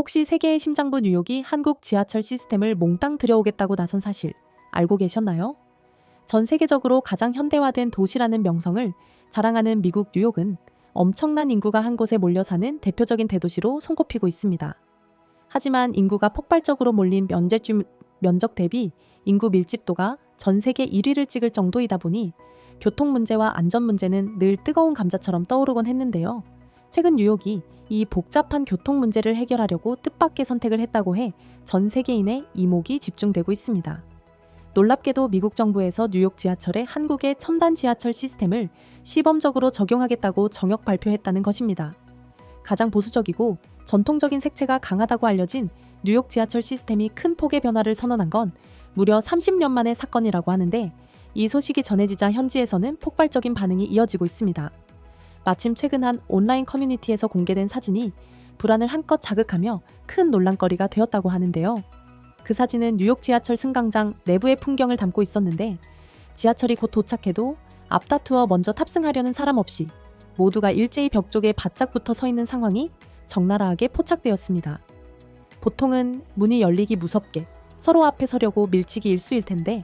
혹시 세계의 심장부 뉴욕이 한국 지하철 시스템을 몽땅 들여오겠다고 나선 사실 알고 계셨나요? 전 세계적으로 가장 현대화된 도시라는 명성을 자랑하는 미국 뉴욕은 엄청난 인구가 한 곳에 몰려 사는 대표적인 대도시로 손꼽히고 있습니다. 하지만 인구가 폭발적으로 몰린 면적 대비 인구 밀집도가 전 세계 1위를 찍을 정도이다 보니 교통 문제와 안전 문제는 늘 뜨거운 감자처럼 떠오르곤 했는데요. 최근 뉴욕이 이 복잡한 교통 문제를 해결하려고 뜻밖의 선택을 했다고 해 전 세계인의 이목이 집중되고 있습니다. 놀랍게도 미국 정부에서 뉴욕 지하철에 한국의 첨단 지하철 시스템을 시범적으로 적용하겠다고 정역 발표했다는 것입니다. 가장 보수적이고 전통적인 색채가 강하다고 알려진 뉴욕 지하철 시스템이 큰 폭의 변화를 선언한 건 무려 30년 만의 사건이라고 하는데, 이 소식이 전해지자 현지에서는 폭발적인 반응이 이어지고 있습니다. 마침 최근 한 온라인 커뮤니티에서 공개된 사진이 불안을 한껏 자극하며 큰 논란거리가 되었다고 하는데요. 그 사진은 뉴욕 지하철 승강장 내부의 풍경을 담고 있었는데, 지하철이 곧 도착해도 앞다투어 먼저 탑승하려는 사람 없이 모두가 일제히 벽 쪽에 바짝 붙어 서 있는 상황이 적나라하게 포착되었습니다. 보통은 문이 열리기 무섭게 서로 앞에 서려고 밀치기 일쑤일 텐데,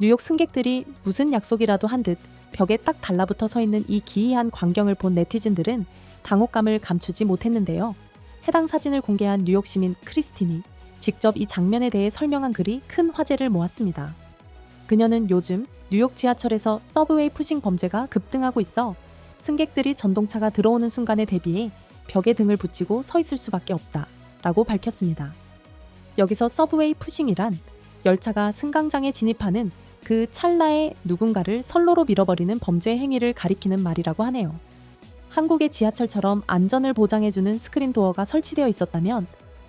뉴욕 승객들이 무슨 약속이라도 한 듯 벽에 딱 달라붙어 서 있는 이 기이한 광경을 본 네티즌들은 당혹감을 감추지 못했는데요. 해당 사진을 공개한 뉴욕 시민 크리스틴이 직접 이 장면에 대해 설명한 글이 큰 화제를 모았습니다. 그녀는 요즘 뉴욕 지하철에서 서브웨이 푸싱 범죄가 급등하고 있어 승객들이 전동차가 들어오는 순간에 대비해 벽에 등을 붙이고 서 있을 수밖에 없다 라고 밝혔습니다. 여기서 서브웨이 푸싱이란 열차가 승강장에 진입하는 그 찰나에 누군가를 선로로 밀어버리는 범죄 행위를 가리키는 말이라고 하네요. 한국의 지하철처럼 안전을 보장해주는 스크린 도어가 설치되어 있었다면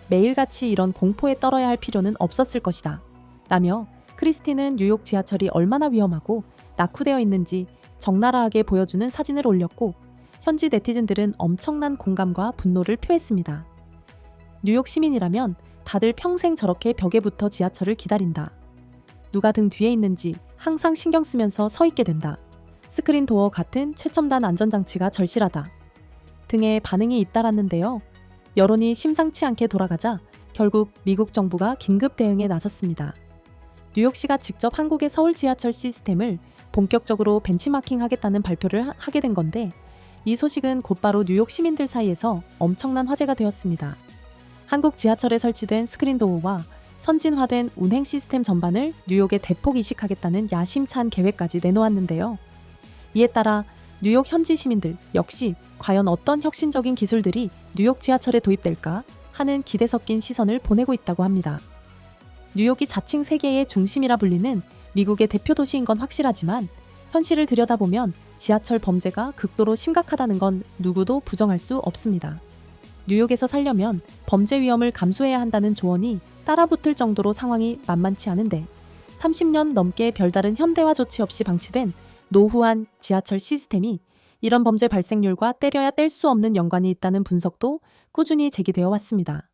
매일같이 이런 공포에 떨어야 할 필요는 없었을 것이다 라며, 크리스티는 뉴욕 지하철이 얼마나 위험하고 낙후되어 있는지 적나라하게 보여주는 사진을 올렸고, 현지 네티즌들은 엄청난 공감과 분노를 표했습니다. 뉴욕 시민이라면 다들 평생 저렇게 벽에 붙어 지하철을 기다린다. 누가 등 뒤에 있는지 항상 신경 쓰면서 서 있게 된다. 스크린 도어 같은 최첨단 안전장치가 절실하다 등의 반응이 잇따랐는데요. 여론이 심상치 않게 돌아가자 결국 미국 정부가 긴급 대응에 나섰습니다. 뉴욕시가 직접 한국의 서울 지하철 시스템을 본격적으로 벤치마킹하겠다는 발표를 하게 된 건데, 이 소식은 곧바로 뉴욕 시민들 사이에서 엄청난 화제가 되었습니다. 한국 지하철에 설치된 스크린 도어와 선진화된 운행 시스템 전반을 뉴욕에 대폭 이식하겠다는 야심찬 계획까지 내놓았는데요. 이에 따라 뉴욕 현지 시민들 역시 과연 어떤 혁신적인 기술들이 뉴욕 지하철에 도입될까 하는 기대 섞인 시선을 보내고 있다고 합니다. 뉴욕이 자칭 세계의 중심이라 불리는 미국의 대표 도시인 건 확실하지만, 현실을 들여다보면 지하철 범죄가 극도로 심각하다는 건 누구도 부정할 수 없습니다. 뉴욕에서 살려면 범죄 위험을 감수해야 한다는 조언이 따라붙을 정도로 상황이 만만치 않은데, 30년 넘게 별다른 현대화 조치 없이 방치된 노후한 지하철 시스템이 이런 범죄 발생률과 때려야 뗄 수 없는 연관이 있다는 분석도 꾸준히 제기되어 왔습니다.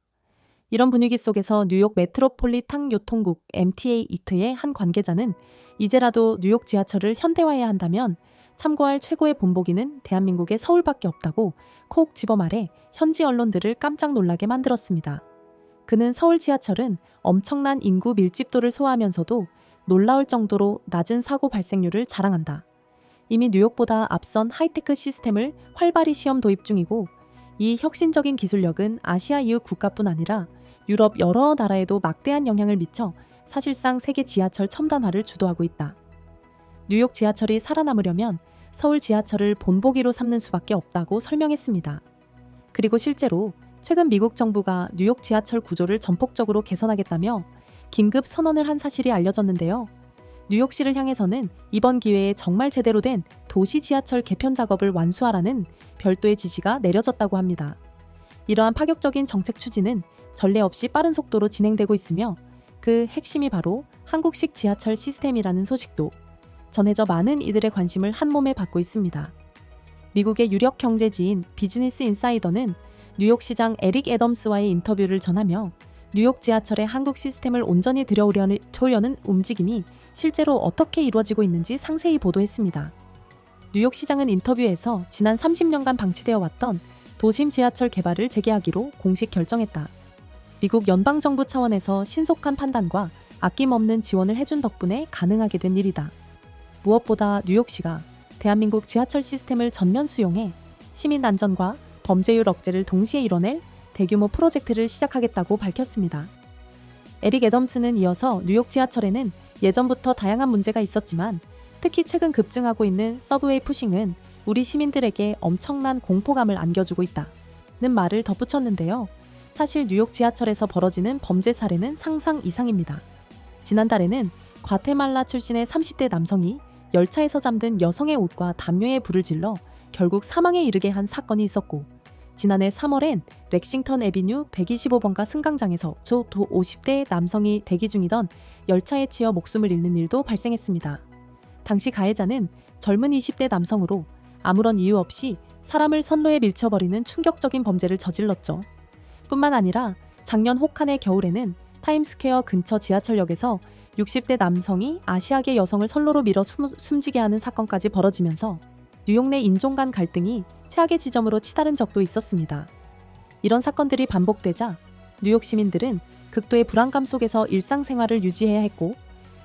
이런 분위기 속에서 뉴욕 메트로폴리탄 교통국 MTA-의 한 관계자는 이제라도 뉴욕 지하철을 현대화해야 한다면 참고할 최고의 본보기는 대한민국의 서울밖에 없다고 콕 집어 말해 현지 언론들을 깜짝 놀라게 만들었습니다. 그는 서울 지하철은 엄청난 인구 밀집도를 소화하면서도 놀라울 정도로 낮은 사고 발생률을 자랑한다. 이미 뉴욕보다 앞선 하이테크 시스템을 활발히 시험 도입 중이고, 이 혁신적인 기술력은 아시아 이웃 국가뿐 아니라 유럽 여러 나라에도 막대한 영향을 미쳐 사실상 세계 지하철 첨단화를 주도하고 있다. 뉴욕 지하철이 살아남으려면 서울 지하철을 본보기로 삼는 수밖에 없다고 설명했습니다. 그리고 실제로 최근 미국 정부가 뉴욕 지하철 구조를 전폭적으로 개선하겠다며 긴급 선언을 한 사실이 알려졌는데요. 뉴욕시를 향해서는 이번 기회에 정말 제대로 된 도시 지하철 개편 작업을 완수하라는 별도의 지시가 내려졌다고 합니다. 이러한 파격적인 정책 추진은 전례 없이 빠른 속도로 진행되고 있으며, 그 핵심이 바로 한국식 지하철 시스템이라는 소식도 전해져 많은 이들의 관심을 한몸에 받고 있습니다. 미국의 유력 경제지인 비즈니스 인사이더는 뉴욕시장 에릭 애덤스와의 인터뷰를 전하며 뉴욕 지하철의 한국 시스템을 온전히 들여오려는 움직임이 실제로 어떻게 이루어지고 있는지 상세히 보도했습니다. 뉴욕시장은 인터뷰에서 지난 30년간 방치되어 왔던 도심 지하철 개발을 재개하기로 공식 결정했다. 미국 연방정부 차원에서 신속한 판단과 아낌없는 지원을 해준 덕분에 가능하게 된 일이다. 무엇보다 뉴욕시가 대한민국 지하철 시스템을 전면 수용해 시민 안전과 범죄율 억제를 동시에 이뤄낼 대규모 프로젝트를 시작하겠다고 밝혔습니다. 에릭 애덤스는 이어서 뉴욕 지하철에는 예전부터 다양한 문제가 있었지만 특히 최근 급증하고 있는 서브웨이 푸싱은 우리 시민들에게 엄청난 공포감을 안겨주고 있다는 말을 덧붙였는데요. 사실 뉴욕 지하철에서 벌어지는 범죄 사례는 상상 이상입니다. 지난달에는 과테말라 출신의 30대 남성이 열차에서 잠든 여성의 옷과 담요에 불을 질러 결국 사망에 이르게 한 사건이 있었고, 지난해 3월엔 렉싱턴 애비뉴 125번가 승강장에서 조 50대 남성이 대기 중이던 열차에 치여 목숨을 잃는 일도 발생했습니다. 당시 가해자는 젊은 20대 남성으로 아무런 이유 없이 사람을 선로에 밀쳐버리는 충격적인 범죄를 저질렀죠. 뿐만 아니라 작년 혹한의 겨울에는 타임스퀘어 근처 지하철역에서 60대 남성이 아시아계 여성을 선로로 밀어 숨지게 하는 사건까지 벌어지면서 뉴욕 내 인종 간 갈등이 최악의 지점으로 치달은 적도 있었습니다. 이런 사건들이 반복되자 뉴욕 시민들은 극도의 불안감 속에서 일상생활을 유지해야 했고,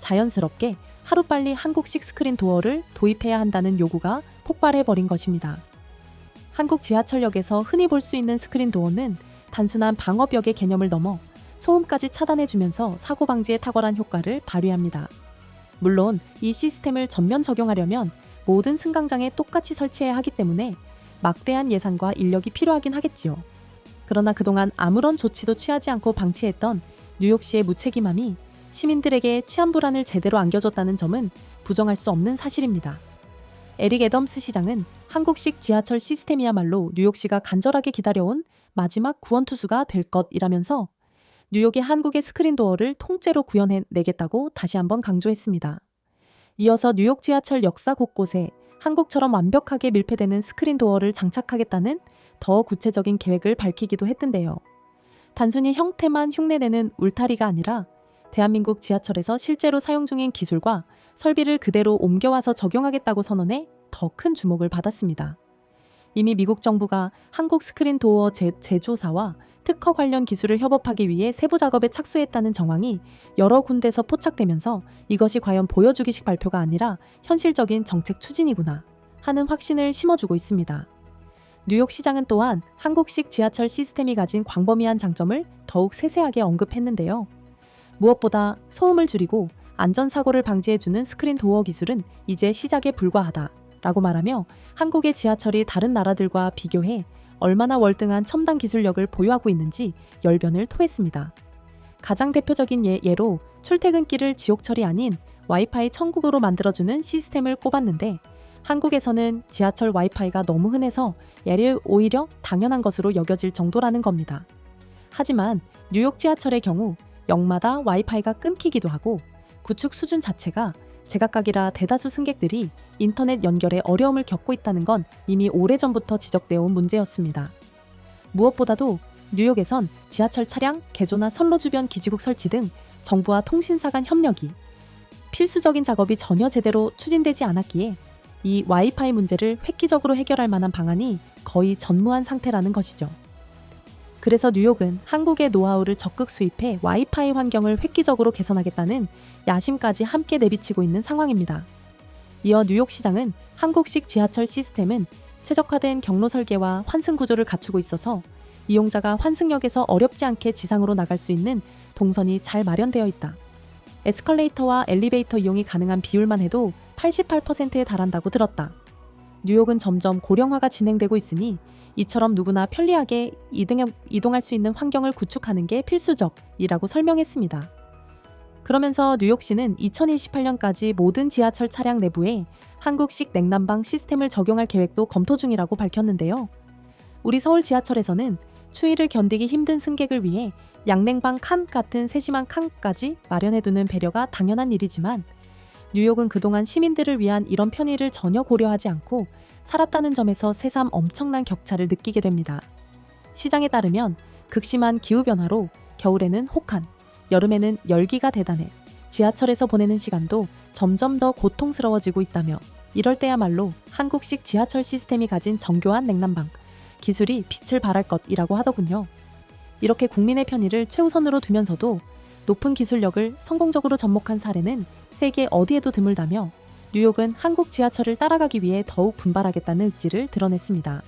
자연스럽게 하루빨리 한국식 스크린 도어를 도입해야 한다는 요구가 폭발해버린 것입니다. 한국 지하철역에서 흔히 볼 수 있는 스크린 도어는 단순한 방어벽의 개념을 넘어 소음까지 차단해주면서 사고 방지에 탁월한 효과를 발휘합니다. 물론 이 시스템을 전면 적용하려면 모든 승강장에 똑같이 설치해야 하기 때문에 막대한 예산과 인력이 필요하긴 하겠지요. 그러나 그동안 아무런 조치도 취하지 않고 방치했던 뉴욕시의 무책임함이 시민들에게 치안 불안을 제대로 안겨줬다는 점은 부정할 수 없는 사실입니다. 에릭 애덤스 시장은 한국식 지하철 시스템이야말로 뉴욕시가 간절하게 기다려온 마지막 구원투수가 될 것이라면서 뉴욕이 한국의 스크린 도어를 통째로 구현해내겠다고 다시 한번 강조했습니다. 이어서 뉴욕 지하철 역사 곳곳에 한국처럼 완벽하게 밀폐되는 스크린 도어를 장착하겠다는 더 구체적인 계획을 밝히기도 했던데요. 단순히 형태만 흉내내는 울타리가 아니라 대한민국 지하철에서 실제로 사용 중인 기술과 설비를 그대로 옮겨와서 적용하겠다고 선언해 더 큰 주목을 받았습니다. 이미 미국 정부가 한국 스크린 도어 제조사와 특허 관련 기술을 협업하기 위해 세부 작업에 착수했다는 정황이 여러 군데서 포착되면서 이것이 과연 보여주기식 발표가 아니라 현실적인 정책 추진이구나 하는 확신을 심어주고 있습니다. 뉴욕 시장은 또한 한국식 지하철 시스템이 가진 광범위한 장점을 더욱 세세하게 언급했는데요. 무엇보다 소음을 줄이고 안전사고를 방지해주는 스크린 도어 기술은 이제 시작에 불과하다 라고 말하며 한국의 지하철이 다른 나라들과 비교해 얼마나 월등한 첨단 기술력을 보유하고 있는지 열변을 토했습니다. 가장 대표적인 예로 출퇴근길을 지옥철이 아닌 와이파이 천국으로 만들어주는 시스템을 꼽았는데, 한국에서는 지하철 와이파이가 너무 흔해서 오히려 당연한 것으로 여겨질 정도라는 겁니다. 하지만 뉴욕 지하철의 경우 역마다 와이파이가 끊기기도 하고 구축 수준 자체가 제각각이라 대다수 승객들이 인터넷 연결에 어려움을 겪고 있다는 건 이미 오래전부터 지적되어 온 문제였습니다. 무엇보다도 뉴욕에선 지하철 차량, 개조나 선로 주변 기지국 설치 등 정부와 통신사 간 협력이 필수적인 작업이 전혀 제대로 추진되지 않았기에 이 와이파이 문제를 획기적으로 해결할 만한 방안이 거의 전무한 상태라는 것이죠. 그래서 뉴욕은 한국의 노하우를 적극 수입해 와이파이 환경을 획기적으로 개선하겠다는 야심까지 함께 내비치고 있는 상황입니다. 이어 뉴욕시장은 한국식 지하철 시스템은 최적화된 경로 설계와 환승 구조를 갖추고 있어서 이용자가 환승역에서 어렵지 않게 지상으로 나갈 수 있는 동선이 잘 마련되어 있다. 에스컬레이터와 엘리베이터 이용이 가능한 비율만 해도 88%에 달한다고 들었다. 뉴욕은 점점 고령화가 진행되고 있으니 이처럼 누구나 편리하게 이동할 수 있는 환경을 구축하는 게 필수적이라고 설명했습니다. 그러면서 뉴욕시는 2028년까지 모든 지하철 차량 내부에 한국식 냉난방 시스템을 적용할 계획도 검토 중이라고 밝혔는데요. 우리 서울 지하철에서는 추위를 견디기 힘든 승객을 위해 양냉방 칸 같은 세심한 칸까지 마련해두는 배려가 당연한 일이지만, 뉴욕은 그동안 시민들을 위한 이런 편의를 전혀 고려하지 않고 살았다는 점에서 새삼 엄청난 격차를 느끼게 됩니다. 시장에 따르면 극심한 기후변화로 겨울에는 혹한, 여름에는 열기가 대단해 지하철에서 보내는 시간도 점점 더 고통스러워지고 있다며, 이럴 때야말로 한국식 지하철 시스템이 가진 정교한 냉난방 기술이 빛을 발할 것이라고 하더군요. 이렇게 국민의 편의를 최우선으로 두면서도 높은 기술력을 성공적으로 접목한 사례는 세계 어디에도 드물다며 뉴욕은 한국 지하철을 따라가기 위해 더욱 분발하겠다는 의지를 드러냈습니다.